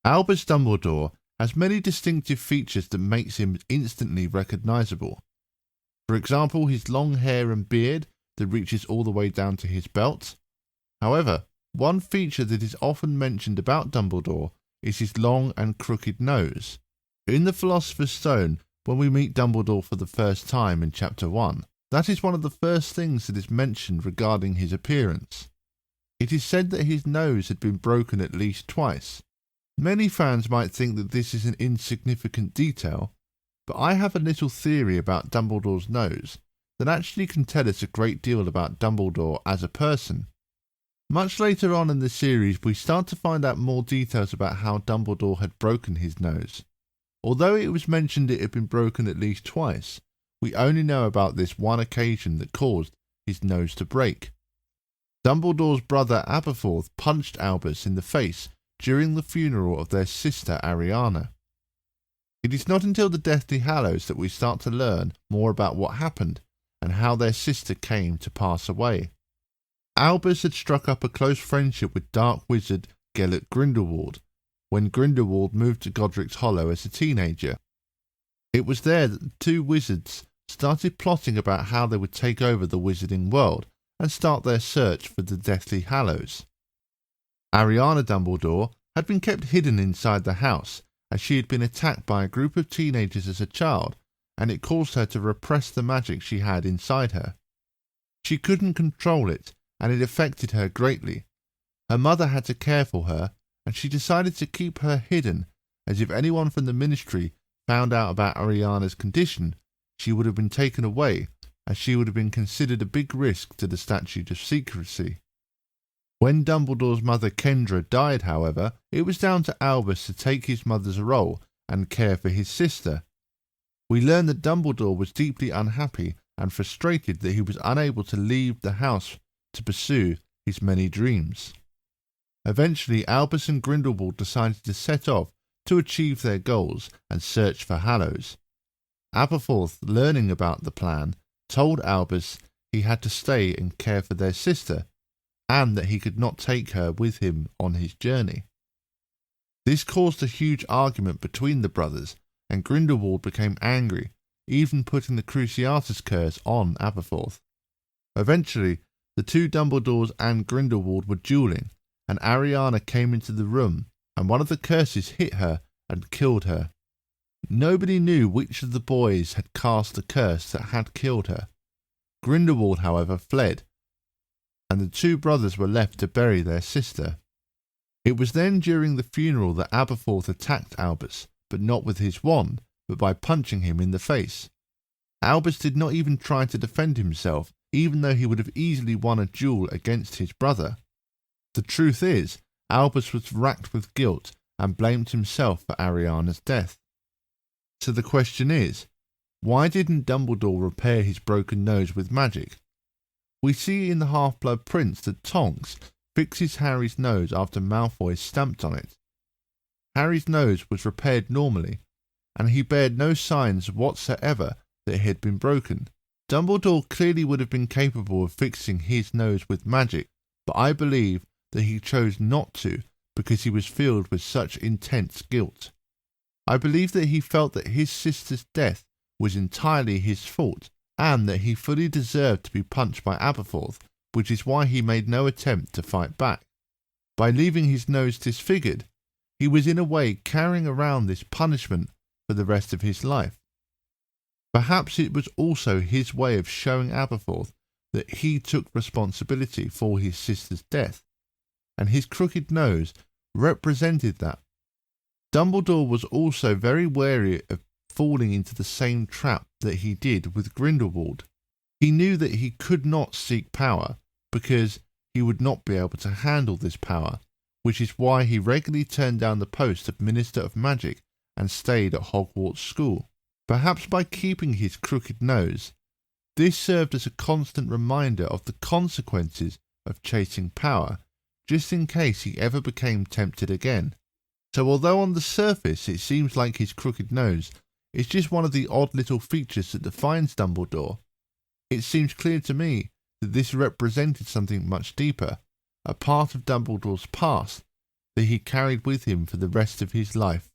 Albus Dumbledore has many distinctive features that makes him instantly recognisable. For example, his long hair and beard that reaches all the way down to his belt. However, one feature that is often mentioned about Dumbledore is his long and crooked nose. In the Philosopher's Stone, when we meet Dumbledore for the first time in Chapter 1, that is one of the first things that is mentioned regarding his appearance. It is said that his nose had been broken at least twice. Many fans might think that this is an insignificant detail, but I have a little theory about Dumbledore's nose that actually can tell us a great deal about Dumbledore as a person. Much later on in the series, we start to find out more details about how Dumbledore had broken his nose. Although it was mentioned it had been broken at least twice, we only know about this one occasion that caused his nose to break. Dumbledore's brother Aberforth punched Albus in the face during the funeral of their sister Ariana. It is not until the Deathly Hallows that we start to learn more about what happened and how their sister came to pass away. Albus had struck up a close friendship with dark wizard Gellert Grindelwald when Grindelwald moved to Godric's Hollow as a teenager. It was there that the two wizards started plotting about how they would take over the wizarding world and start their search for the Deathly Hallows. Ariana Dumbledore had been kept hidden inside the house as she had been attacked by a group of teenagers as a child, and it caused her to repress the magic she had inside her. She couldn't control it, and it affected her greatly. Her mother had to care for her, and she decided to keep her hidden, as if anyone from the ministry found out about Ariana's condition, she would have been taken away, as she would have been considered a big risk to the statute of secrecy. When Dumbledore's mother Kendra died, however, it was down to Albus to take his mother's role and care for his sister. We learn that Dumbledore was deeply unhappy and frustrated that he was unable to leave the house to pursue his many dreams. Eventually, Albus and Grindelwald decided to set off to achieve their goals and search for Hallows. Aberforth, learning about the plan, told Albus he had to stay and care for their sister, and that he could not take her with him on his journey. This caused a huge argument between the brothers, and Grindelwald became angry, even putting the Cruciatus curse on Aberforth. Eventually, the two Dumbledores and Grindelwald were dueling, and Ariana came into the room, and one of the curses hit her and killed her. Nobody knew which of the boys had cast the curse that had killed her. Grindelwald, however, fled, and the two brothers were left to bury their sister. It was then during the funeral that Aberforth attacked Albus, but not with his wand, but by punching him in the face. Albus did not even try to defend himself, even though he would have easily won a duel against his brother. The truth is, Albus was racked with guilt and blamed himself for Ariana's death. So the question is, why didn't Dumbledore repair his broken nose with magic? We see in the Half-Blood Prince that Tonks fixes Harry's nose after Malfoy stamped on it. Harry's nose was repaired normally, and he bared no signs whatsoever that it had been broken. Dumbledore clearly would have been capable of fixing his nose with magic, but I believe that he chose not to because he was filled with such intense guilt. I believe that he felt that his sister's death was entirely his fault, and that he fully deserved to be punched by Aberforth, which is why he made no attempt to fight back. By leaving his nose disfigured, he was in a way carrying around this punishment for the rest of his life. Perhaps it was also his way of showing Aberforth that he took responsibility for his sister's death, and his crooked nose represented that. Dumbledore was also very wary of falling into the same trap that he did with Grindelwald. He knew that he could not seek power because he would not be able to handle this power, which is why he regularly turned down the post of Minister of Magic and stayed at Hogwarts School. Perhaps by keeping his crooked nose, this served as a constant reminder of the consequences of chasing power, just in case he ever became tempted again. So although on the surface it seems like his crooked nose is just one of the odd little features that defines Dumbledore, it seems clear to me that this represented something much deeper, a part of Dumbledore's past that he carried with him for the rest of his life.